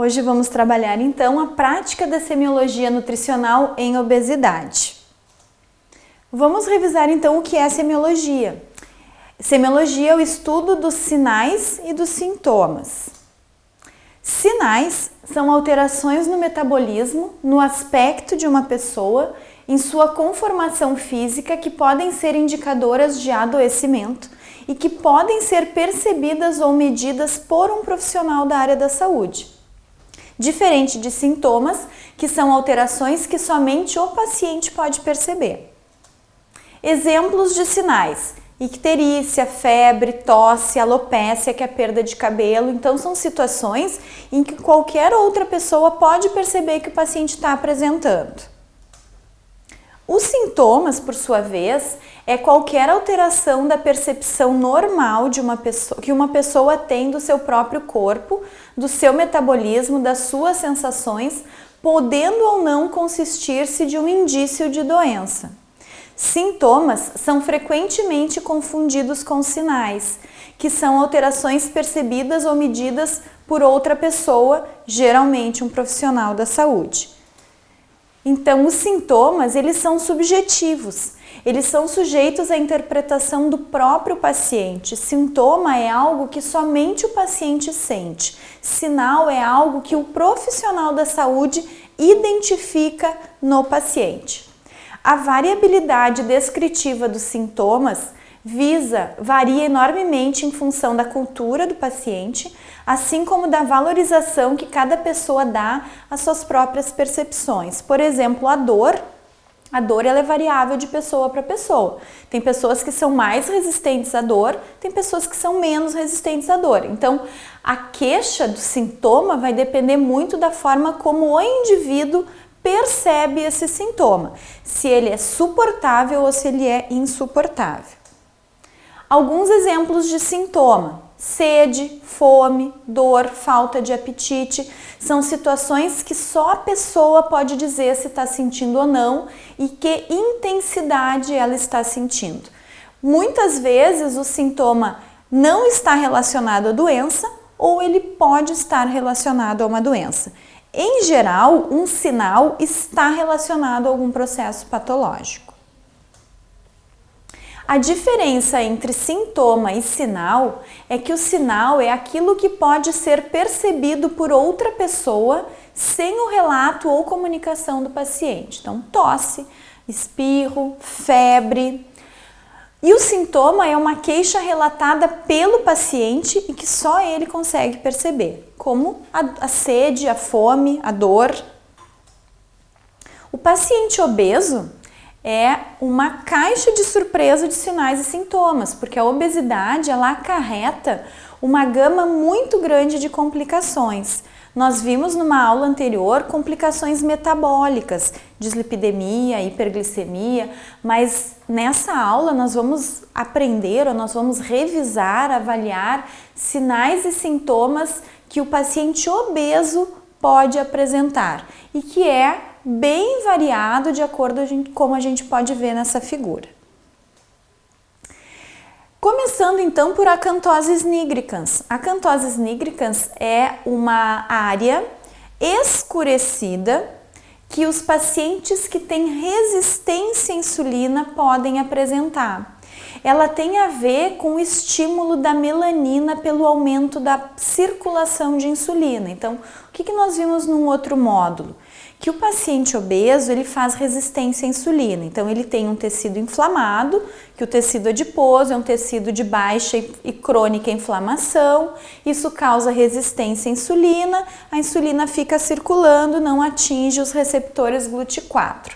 Hoje vamos trabalhar então a prática da semiologia nutricional em obesidade. Vamos revisar então o que é semiologia. Semiologia é o estudo dos sinais e dos sintomas. Sinais são alterações no metabolismo, no aspecto de uma pessoa, em sua conformação física que podem ser indicadoras de adoecimento e que podem ser percebidas ou medidas por um profissional da área da saúde. Diferente de sintomas, que são alterações que somente o paciente pode perceber. Exemplos de sinais: icterícia, febre, tosse, alopécia, que é a perda de cabelo. Então, são situações em que qualquer outra pessoa pode perceber que o paciente está apresentando. Os sintomas, por sua vez, é qualquer alteração da percepção normal de que uma pessoa tem do seu próprio corpo, do seu metabolismo, das suas sensações, podendo ou não consistir-se de um indício de doença. Sintomas são frequentemente confundidos com sinais, que são alterações percebidas ou medidas por outra pessoa, geralmente um profissional da saúde. Então, os sintomas, eles são subjetivos, eles são sujeitos à interpretação do próprio paciente. Sintoma é algo que somente o paciente sente. Sinal é algo que o profissional da saúde identifica no paciente. A variabilidade descritiva dos sintomas varia enormemente em função da cultura do paciente, assim como da valorização que cada pessoa dá às suas próprias percepções. Por exemplo, a dor ela é variável de pessoa para pessoa. Tem pessoas que são mais resistentes à dor, tem pessoas que são menos resistentes à dor. Então, a queixa do sintoma vai depender muito da forma como o indivíduo percebe esse sintoma, se ele é suportável ou se ele é insuportável. Alguns exemplos de sintoma: sede, fome, dor, falta de apetite, são situações que só a pessoa pode dizer se está sentindo ou não e que intensidade ela está sentindo. Muitas vezes o sintoma não está relacionado à doença ou ele pode estar relacionado a uma doença. Em geral, um sinal está relacionado a algum processo patológico. A diferença entre sintoma e sinal é que o sinal é aquilo que pode ser percebido por outra pessoa sem o relato ou comunicação do paciente. Então, tosse, espirro, febre. E o sintoma é uma queixa relatada pelo paciente e que só ele consegue perceber, como a sede, a fome, a dor. O paciente obeso é uma caixa de surpresa de sinais e sintomas, porque a obesidade ela acarreta uma gama muito grande de complicações. Nós vimos numa aula anterior complicações metabólicas, dislipidemia, hiperglicemia, mas nessa aula nós vamos aprender ou nós vamos revisar, avaliar sinais e sintomas que o paciente obeso pode apresentar e que é bem variado de acordo com como a gente pode ver nessa figura. Começando então por acantoses nigricans. Acantoses nigricans é uma área escurecida que os pacientes que têm resistência à insulina podem apresentar. Ela tem a ver com o estímulo da melanina pelo aumento da circulação de insulina. Então, o que nós vimos num outro módulo? Que o paciente obeso ele faz resistência à insulina, então ele tem um tecido inflamado, que o tecido adiposo é um tecido de baixa e crônica inflamação, isso causa resistência à insulina, a insulina fica circulando, não atinge os receptores GLUT4.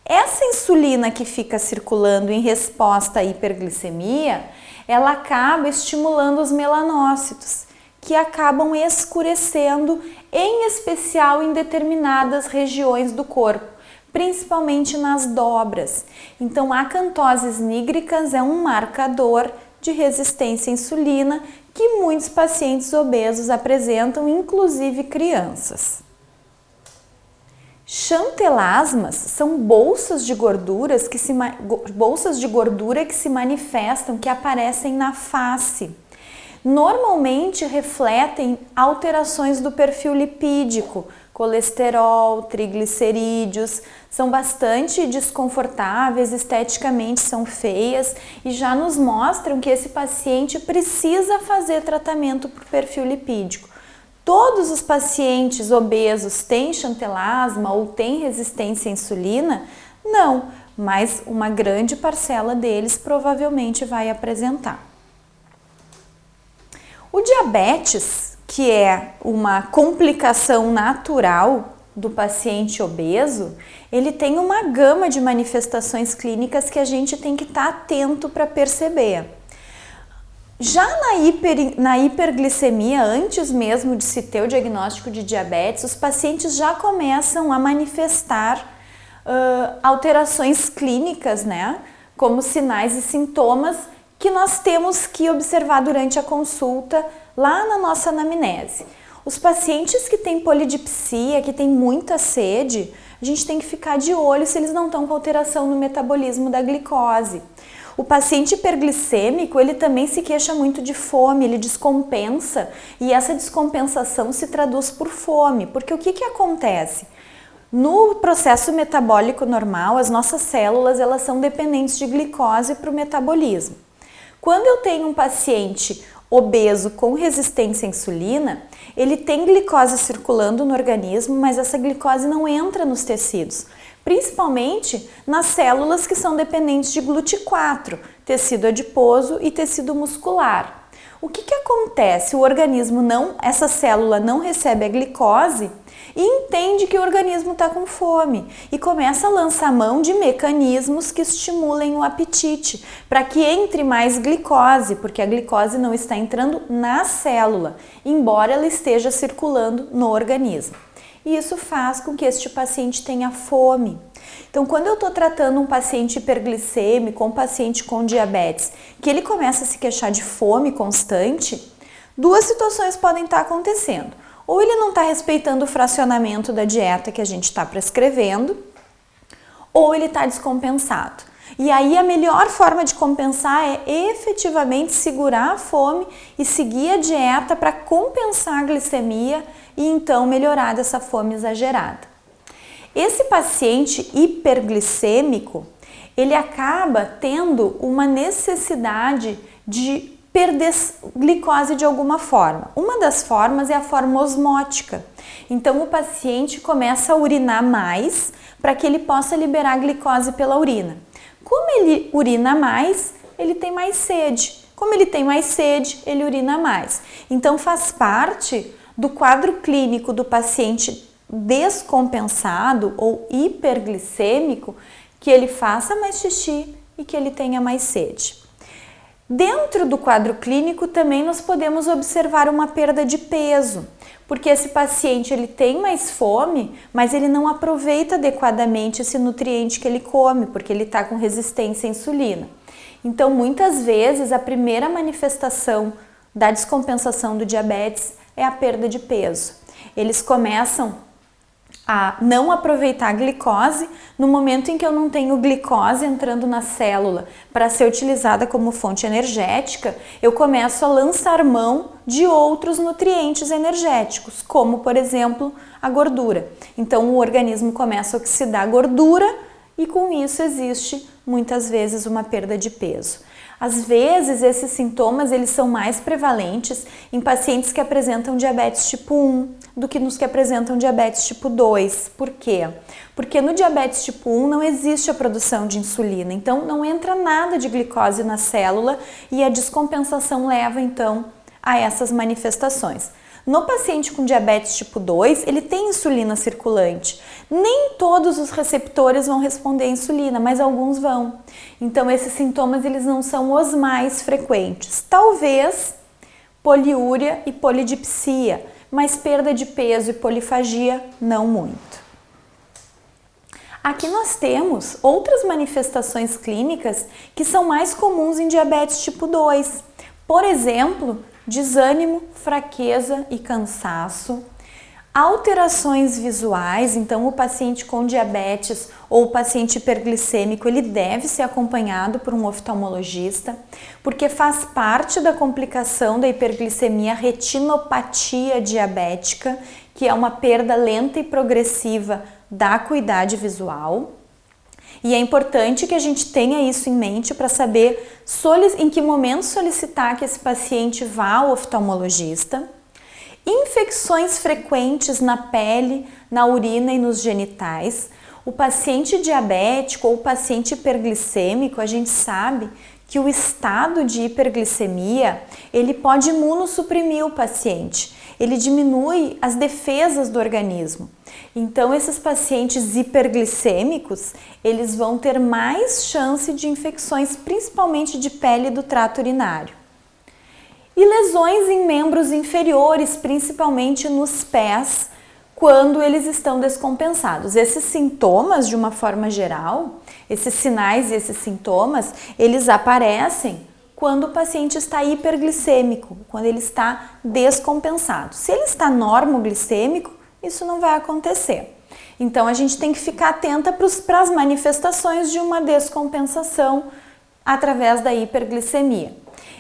Essa insulina que fica circulando em resposta à hiperglicemia, ela acaba estimulando os melanócitos, que acabam escurecendo, em especial em determinadas regiões do corpo, principalmente nas dobras. Então, a acantoses nigricans é um marcador de resistência à insulina que muitos pacientes obesos apresentam, inclusive crianças. Xantelasmas são bolsas de gordura que se manifestam, que aparecem na face. normalmente refletem alterações do perfil lipídico, colesterol, triglicerídeos, são bastante desconfortáveis, esteticamente são feias e já nos mostram que esse paciente precisa fazer tratamento para o perfil lipídico. Todos os pacientes obesos têm xantelasma ou têm resistência à insulina? Não, mas uma grande parcela deles provavelmente vai apresentar. O diabetes, que é uma complicação natural do paciente obeso, ele tem uma gama de manifestações clínicas que a gente tem que estar atento para perceber. Já na hiperglicemia, antes mesmo de se ter o diagnóstico de diabetes, os pacientes já começam a manifestar alterações clínicas, né? Como sinais e sintomas que nós temos que observar durante a consulta lá na nossa anamnese. Os pacientes que têm polidipsia, que têm muita sede, a gente tem que ficar de olho se eles não estão com alteração no metabolismo da glicose. O paciente hiperglicêmico, ele também se queixa muito de fome, ele descompensa e essa descompensação se traduz por fome, porque o que acontece? No processo metabólico normal, as nossas células elas são dependentes de glicose para o metabolismo. Quando eu tenho um paciente obeso com resistência à insulina, ele tem glicose circulando no organismo, mas essa glicose não entra nos tecidos, principalmente nas células que são dependentes de GLUT4, tecido adiposo e tecido muscular. O que acontece? O organismo essa célula não recebe a glicose e entende que o organismo está com fome e começa a lançar mão de mecanismos que estimulem o apetite para que entre mais glicose, porque a glicose não está entrando na célula, embora ela esteja circulando no organismo. E isso faz com que este paciente tenha fome. Então, quando eu estou tratando um paciente hiperglicêmico, um paciente com diabetes, que ele começa a se queixar de fome constante, duas situações podem estar acontecendo. Ou ele não está respeitando o fracionamento da dieta que a gente está prescrevendo, ou ele está descompensado. E aí a melhor forma de compensar é efetivamente segurar a fome e seguir a dieta para compensar a glicemia e então melhorar dessa fome exagerada. Esse paciente hiperglicêmico, ele acaba tendo uma necessidade de perder glicose de alguma forma. Uma das formas é a forma osmótica. Então o paciente começa a urinar mais para que ele possa liberar glicose pela urina. Como ele urina mais, ele tem mais sede. Como ele tem mais sede, ele urina mais. Então faz parte do quadro clínico do paciente descompensado ou hiperglicêmico que ele faça mais xixi e que ele tenha mais sede. Dentro do quadro clínico também nós podemos observar uma perda de peso, porque esse paciente ele tem mais fome, mas ele não aproveita adequadamente esse nutriente que ele come, porque ele está com resistência à insulina. Então, muitas vezes, a primeira manifestação da descompensação do diabetes é a perda de peso. Eles começam a não aproveitar a glicose no momento em que eu não tenho glicose entrando na célula para ser utilizada como fonte energética, eu começo a lançar mão de outros nutrientes energéticos, como por exemplo a gordura. Então o organismo começa a oxidar a gordura e com isso existe muitas vezes uma perda de peso. Às vezes esses sintomas eles são mais prevalentes em pacientes que apresentam diabetes tipo 1 do que nos que apresentam diabetes tipo 2. Por quê? Porque no diabetes tipo 1 não existe a produção de insulina, então não entra nada de glicose na célula e a descompensação leva então a essas manifestações. No paciente com diabetes tipo 2, ele tem insulina circulante. Nem todos os receptores vão responder à insulina, mas alguns vão. Então esses sintomas eles não são os mais frequentes. Talvez poliúria e polidipsia, mas perda de peso e polifagia não muito. Aqui nós temos outras manifestações clínicas que são mais comuns em diabetes tipo 2. Por exemplo, desânimo, fraqueza e cansaço, Alterações visuais, então o paciente com diabetes ou o paciente hiperglicêmico, ele deve ser acompanhado por um oftalmologista, porque faz parte da complicação da hiperglicemia retinopatia diabética, que é uma perda lenta e progressiva da acuidade visual. E é importante que a gente tenha isso em mente para saber em que momento solicitar que esse paciente vá ao oftalmologista. Infecções frequentes na pele, na urina e nos genitais. O paciente diabético ou o paciente hiperglicêmico, a gente sabe que o estado de hiperglicemia, ele pode imunossuprimir o paciente. Ele diminui as defesas do organismo. Então, esses pacientes hiperglicêmicos, eles vão ter mais chance de infecções, principalmente de pele do trato urinário. E lesões em membros inferiores, principalmente nos pés, quando eles estão descompensados. Esses sintomas, de uma forma geral, esses sinais e esses sintomas, eles aparecem quando o paciente está hiperglicêmico, quando ele está descompensado. Se ele está normoglicêmico, isso não vai acontecer. Então, a gente tem que ficar atenta para as manifestações de uma descompensação através da hiperglicemia.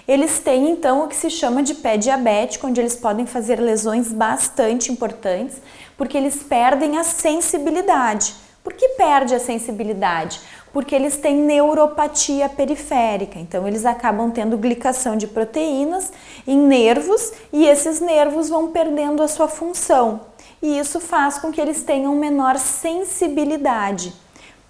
Eles têm, então, o que se chama de pé diabético, onde eles podem fazer lesões bastante importantes, porque eles perdem a sensibilidade. Por que perde a sensibilidade? Porque eles têm neuropatia periférica, então eles acabam tendo glicação de proteínas em nervos e esses nervos vão perdendo a sua função. E isso faz com que eles tenham menor sensibilidade,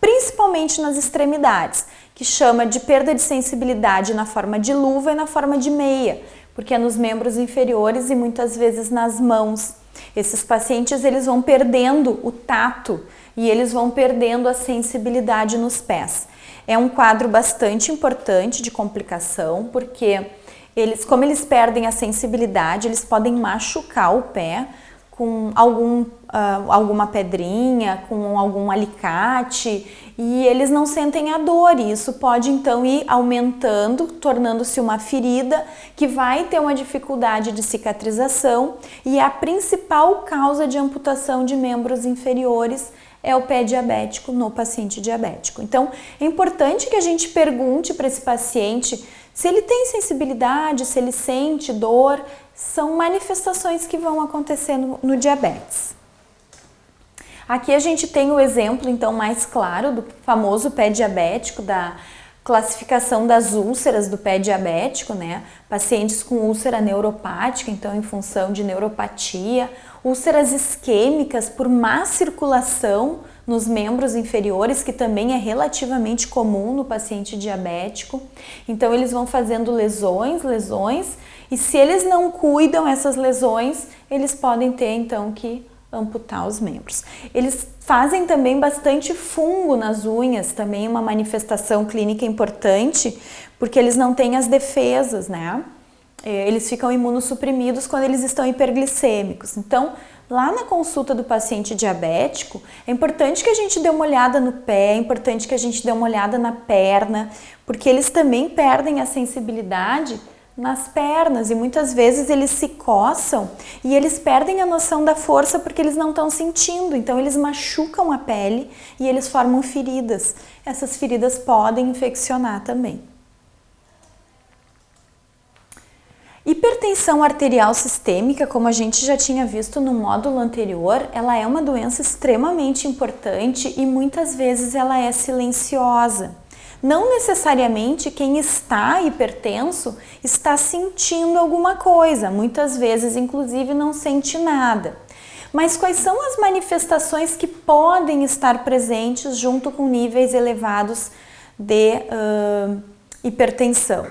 principalmente nas extremidades, que chama de perda de sensibilidade na forma de luva e na forma de meia, porque é nos membros inferiores e muitas vezes nas mãos. Esses pacientes, eles vão perdendo o tato e eles vão perdendo a sensibilidade nos pés. É um quadro bastante importante de complicação, porque como eles perdem a sensibilidade, eles podem machucar o pé com alguma pedrinha, com algum alicate, e eles não sentem a dor. E isso pode então ir aumentando, tornando-se uma ferida que vai ter uma dificuldade de cicatrização, e a principal causa de amputação de membros inferiores é o pé diabético no paciente diabético. Então, é importante que a gente pergunte para esse paciente se ele tem sensibilidade, se ele sente dor. São manifestações que vão acontecer no diabetes. Aqui a gente tem o exemplo, então, mais claro do famoso pé diabético, da classificação das úlceras do pé diabético, né? Pacientes com úlcera neuropática, então, em função de neuropatia, úlceras isquêmicas por má circulação nos membros inferiores, que também é relativamente comum no paciente diabético. Então, eles vão fazendo lesões, e se eles não cuidam essas lesões, eles podem ter, então, que amputar os membros. Eles fazem também bastante fungo nas unhas, também uma manifestação clínica importante, porque eles não têm as defesas, né? Eles ficam imunossuprimidos quando eles estão hiperglicêmicos. Então, lá na consulta do paciente diabético, é importante que a gente dê uma olhada no pé, é importante que a gente dê uma olhada na perna, porque eles também perdem a sensibilidade nas pernas e muitas vezes eles se coçam e eles perdem a noção da força porque eles não estão sentindo, então eles machucam a pele e eles formam feridas. Essas feridas podem infeccionar também. Hipertensão arterial sistêmica, como a gente já tinha visto no módulo anterior, ela é uma doença extremamente importante e muitas vezes ela é silenciosa. Não necessariamente quem está hipertenso está sentindo alguma coisa, muitas vezes inclusive não sente nada. Mas quais são as manifestações que podem estar presentes junto com níveis elevados de hipertensão?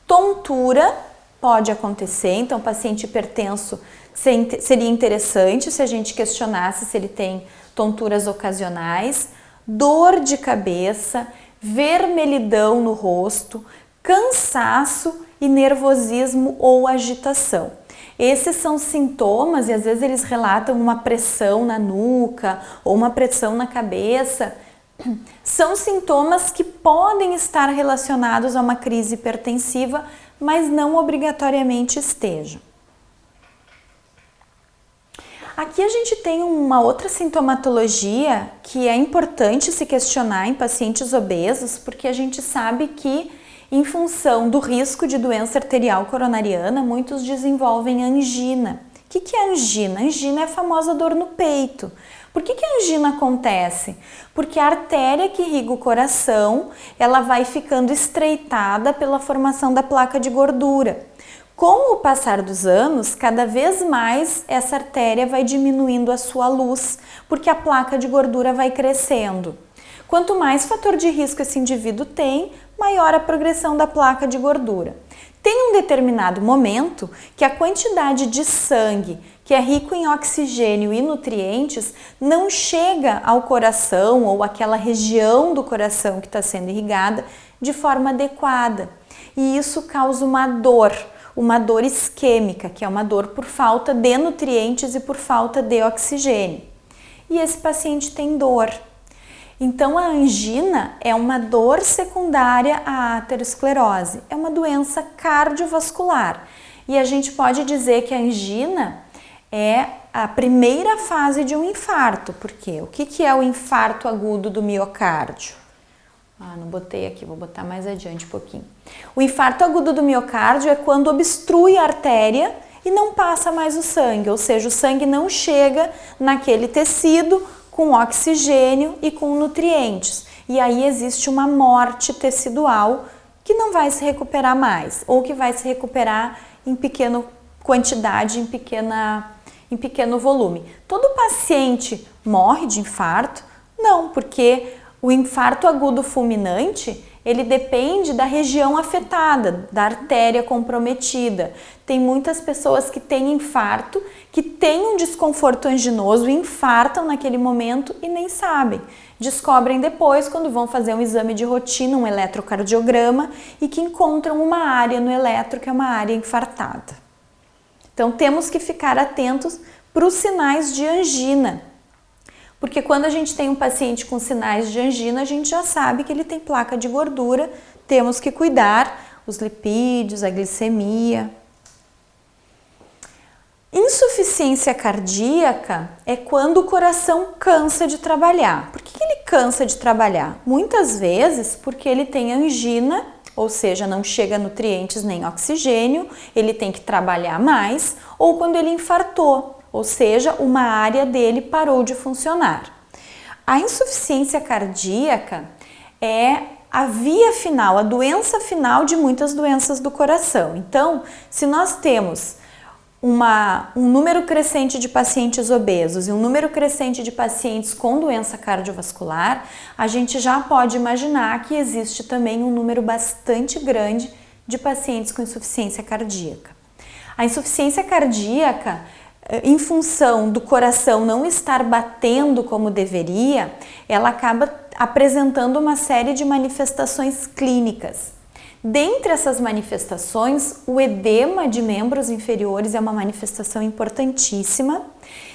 Tontura pode acontecer, então o paciente hipertenso seria interessante se a gente questionasse se ele tem tonturas ocasionais, dor de cabeça, vermelhidão no rosto, cansaço e nervosismo ou agitação. Esses são sintomas e às vezes eles relatam uma pressão na nuca ou uma pressão na cabeça. São sintomas que podem estar relacionados a uma crise hipertensiva, mas não obrigatoriamente estejam. Aqui a gente tem uma outra sintomatologia que é importante se questionar em pacientes obesos, porque a gente sabe que, em função do risco de doença arterial coronariana, muitos desenvolvem angina. O que é angina? Angina é a famosa dor no peito. Por que a angina acontece? Porque a artéria que irriga o coração, ela vai ficando estreitada pela formação da placa de gordura. Com o passar dos anos, cada vez mais essa artéria vai diminuindo a sua luz, porque a placa de gordura vai crescendo. Quanto mais fator de risco esse indivíduo tem, maior a progressão da placa de gordura. Tem um determinado momento que a quantidade de sangue, que é rico em oxigênio e nutrientes, não chega ao coração ou àquela região do coração que está sendo irrigada de forma adequada. E isso causa uma dor isquêmica, que é uma dor por falta de nutrientes e por falta de oxigênio. E esse paciente tem dor. Então a angina é uma dor secundária à aterosclerose, é uma doença cardiovascular. E a gente pode dizer que a angina é a primeira fase de um infarto. Por quê? O que é o infarto agudo do miocárdio? Não botei aqui, vou botar mais adiante um pouquinho. O infarto agudo do miocárdio é quando obstrui a artéria e não passa mais o sangue, ou seja, o sangue não chega naquele tecido com oxigênio e com nutrientes. E aí existe uma morte tecidual que não vai se recuperar mais, ou que vai se recuperar em pequena quantidade, em pequeno volume. Todo paciente morre de infarto? Não, porque o infarto agudo fulminante, ele depende da região afetada, da artéria comprometida. Tem muitas pessoas que têm infarto, que têm um desconforto anginoso, infartam naquele momento e nem sabem. Descobrem depois quando vão fazer um exame de rotina, um eletrocardiograma, e que encontram uma área no eletro que é uma área infartada. Então temos que ficar atentos para os sinais de angina. Porque quando a gente tem um paciente com sinais de angina, a gente já sabe que ele tem placa de gordura, temos que cuidar, os lipídios, a glicemia. Insuficiência cardíaca é quando o coração cansa de trabalhar. Por que ele cansa de trabalhar? Muitas vezes porque ele tem angina, ou seja, não chega nutrientes nem oxigênio, ele tem que trabalhar mais, ou quando ele infartou, ou seja, uma área dele parou de funcionar. A insuficiência cardíaca é a via final, a doença final de muitas doenças do coração. Então, se nós temos um número crescente de pacientes obesos e um número crescente de pacientes com doença cardiovascular, a gente já pode imaginar que existe também um número bastante grande de pacientes com insuficiência cardíaca. A insuficiência cardíaca, em função do coração não estar batendo como deveria, ela acaba apresentando uma série de manifestações clínicas. Dentre essas manifestações, o edema de membros inferiores é uma manifestação importantíssima.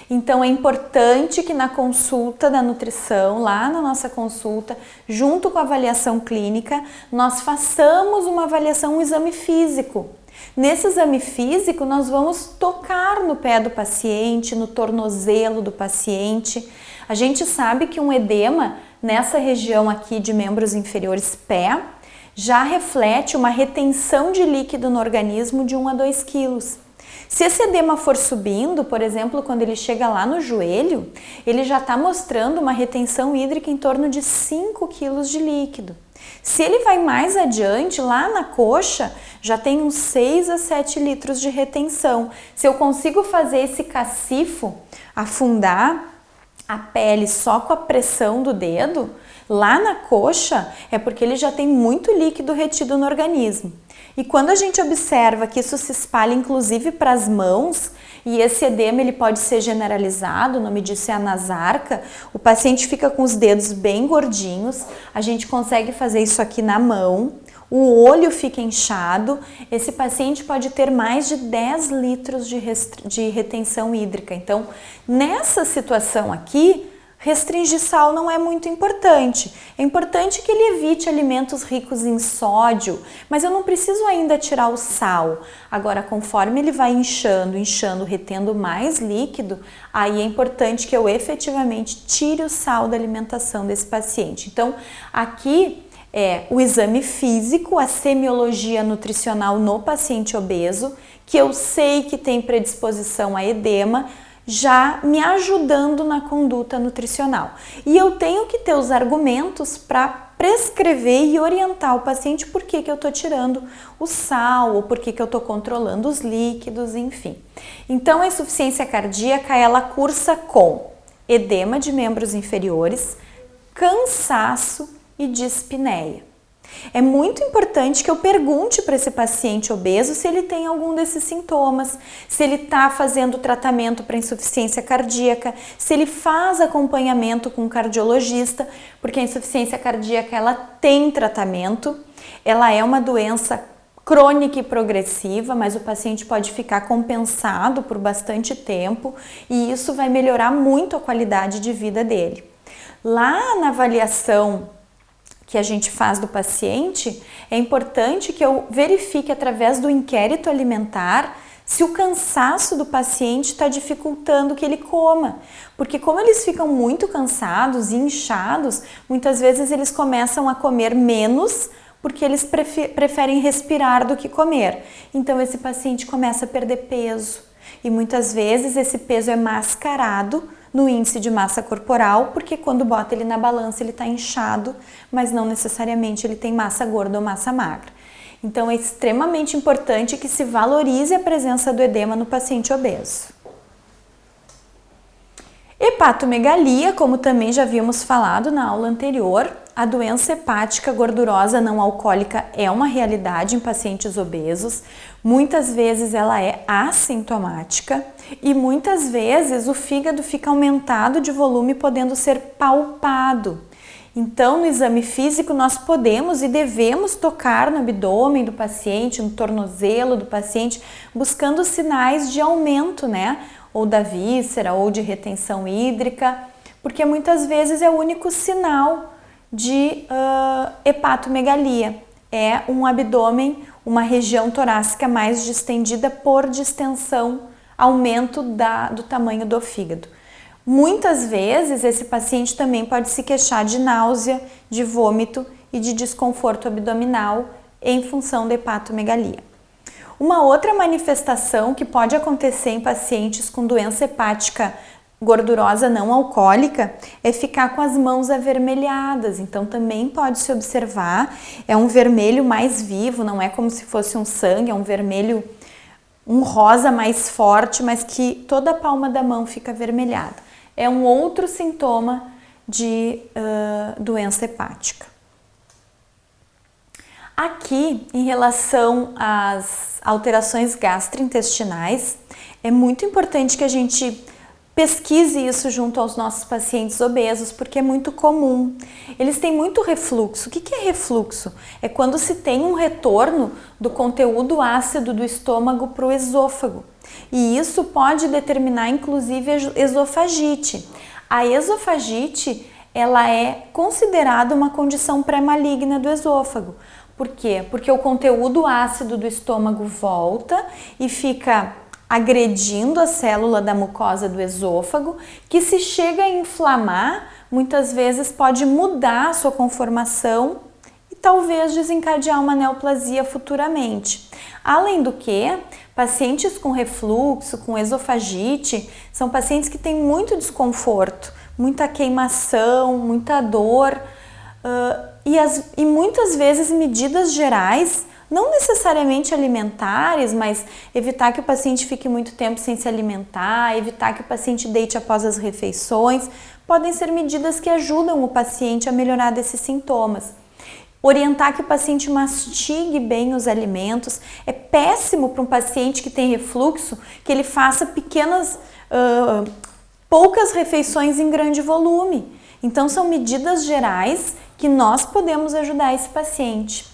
Então é importante que na consulta da nutrição, lá na nossa consulta, junto com a avaliação clínica, nós façamos uma avaliação, um exame físico. Nesse exame físico, nós vamos tocar no pé do paciente, no tornozelo do paciente. A gente sabe que um edema nessa região aqui de membros inferiores, pé, já reflete uma retenção de líquido no organismo de 1 a 2 quilos. Se esse edema for subindo, por exemplo, quando ele chega lá no joelho, ele já está mostrando uma retenção hídrica em torno de 5 quilos de líquido. Se ele vai mais adiante, lá na coxa, já tem uns 6 a 7 litros de retenção. Se eu consigo fazer esse cacifo afundar a pele só com a pressão do dedo, lá na coxa é porque ele já tem muito líquido retido no organismo. E quando a gente observa que isso se espalha inclusive para as mãos, e esse edema ele pode ser generalizado, o nome disso é anasarca, o paciente fica com os dedos bem gordinhos, a gente consegue fazer isso aqui na mão, o olho fica inchado, esse paciente pode ter mais de 10 litros de retenção hídrica. Então, nessa situação aqui, restringir sal não é muito importante. É importante que ele evite alimentos ricos em sódio, mas eu não preciso ainda tirar o sal. Agora, conforme ele vai inchando, retendo mais líquido, aí é importante que eu efetivamente tire o sal da alimentação desse paciente. Então, aqui é o exame físico, a semiologia nutricional no paciente obeso, que eu sei que tem predisposição a edema, já me ajudando na conduta nutricional. E eu tenho que ter os argumentos para prescrever e orientar o paciente por que eu estou tirando o sal, ou por que eu estou controlando os líquidos, enfim. Então, a insuficiência cardíaca, ela cursa com edema de membros inferiores, cansaço e dispneia. É muito importante que eu pergunte para esse paciente obeso se ele tem algum desses sintomas, se ele está fazendo tratamento para insuficiência cardíaca, se ele faz acompanhamento com um cardiologista, porque a insuficiência cardíaca ela tem tratamento, ela é uma doença crônica e progressiva, mas o paciente pode ficar compensado por bastante tempo e isso vai melhorar muito a qualidade de vida dele. Lá na avaliação que a gente faz do paciente, é importante que eu verifique através do inquérito alimentar se o cansaço do paciente está dificultando que ele coma. Porque como eles ficam muito cansados e inchados, muitas vezes eles começam a comer menos porque eles preferem respirar do que comer. Então esse paciente começa a perder peso e muitas vezes esse peso é mascarado no índice de massa corporal, porque quando bota ele na balança ele está inchado, mas não necessariamente ele tem massa gorda ou massa magra. Então é extremamente importante que se valorize a presença do edema no paciente obeso. Hepatomegalia, como também já havíamos falado na aula anterior, a doença hepática gordurosa não alcoólica é uma realidade em pacientes obesos. Muitas vezes ela é assintomática e muitas vezes o fígado fica aumentado de volume, podendo ser palpado. Então, no exame físico, nós podemos e devemos tocar no abdômen do paciente, no tornozelo do paciente, buscando sinais de aumento, né? Ou da víscera ou de retenção hídrica, porque muitas vezes é o único sinal de hepatomegalia. É um abdômen, uma região torácica mais distendida por distensão, aumento do tamanho do fígado. Muitas vezes esse paciente também pode se queixar de náusea, de vômito e de desconforto abdominal em função da hepatomegalia. Uma outra manifestação que pode acontecer em pacientes com doença hepática gordurosa não alcoólica é ficar com as mãos avermelhadas. Então também pode se observar, é um vermelho mais vivo, não é como se fosse um sangue, é um vermelho, um rosa mais forte, mas que toda a palma da mão fica avermelhada. É um outro sintoma de doença hepática. Aqui, em relação às alterações gastrointestinais, é muito importante que a gente pesquise isso junto aos nossos pacientes obesos, porque é muito comum. Eles têm muito refluxo. O que é refluxo? É quando se tem um retorno do conteúdo ácido do estômago para o esôfago. E isso pode determinar, inclusive, esofagite. A esofagite, ela é considerada uma condição pré-maligna do esôfago. Por quê? Porque o conteúdo ácido do estômago volta e fica agredindo a célula da mucosa do esôfago, que se chega a inflamar, muitas vezes pode mudar a sua conformação e talvez desencadear uma neoplasia futuramente. Além do que, pacientes com refluxo, com esofagite, são pacientes que têm muito desconforto, muita queimação, muita dor e muitas vezes medidas gerais, não necessariamente alimentares, mas evitar que o paciente fique muito tempo sem se alimentar, evitar que o paciente deite após as refeições, podem ser medidas que ajudam o paciente a melhorar desses sintomas. Orientar que o paciente mastigue bem os alimentos. É péssimo para um paciente que tem refluxo que ele faça poucas refeições em grande volume. Então são medidas gerais que nós podemos ajudar esse paciente.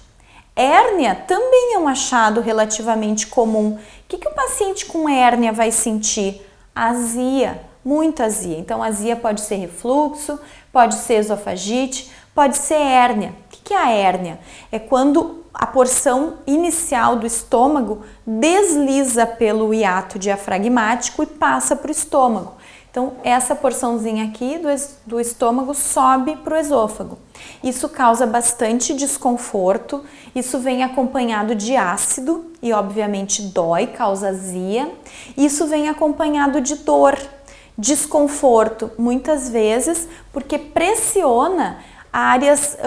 Hérnia também é um achado relativamente comum. O que o paciente com hérnia vai sentir? Azia, muita azia. Então, azia pode ser refluxo, pode ser esofagite, pode ser hérnia. O que é a hérnia? É quando a porção inicial do estômago desliza pelo hiato diafragmático e passa para o estômago. Então, essa porçãozinha aqui do estômago sobe para o esôfago. Isso causa bastante desconforto, isso vem acompanhado de ácido e, obviamente, dói, causa azia. Isso vem acompanhado de dor, desconforto, muitas vezes, porque pressiona áreas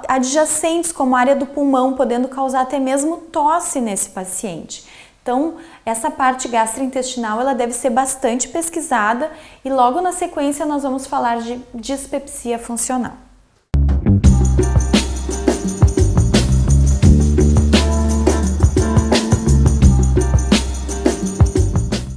adjacentes, como a área do pulmão, podendo causar até mesmo tosse nesse paciente. Então, essa parte gastrointestinal ela deve ser bastante pesquisada e logo na sequência nós vamos falar de dispepsia funcional.